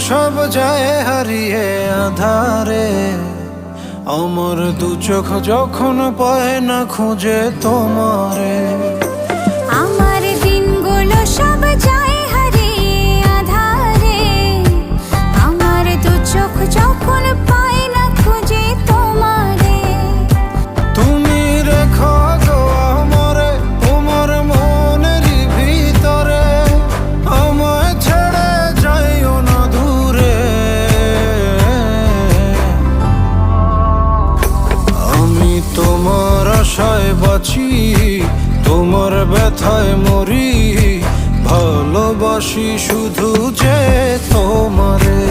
সব যায় হারিয়ে আধারে, আমার দু চোখ যখন পায় না খুঁজে তোমারে। আমার দিনগুলো সব যায় হারিয়ে আধারে, আমার দু চোখ যখন পায় না খুঁজে তোমারে। তুমি রেখো গো আমারে তোমার মনেরই ভিতরে, আমায় ছেড়ে যাইও না দূরে। আমি তোমার আশায় বাঁচি, তোমার ব্যথায় মরি, ভালোবাসি শুধু যে তোমারে।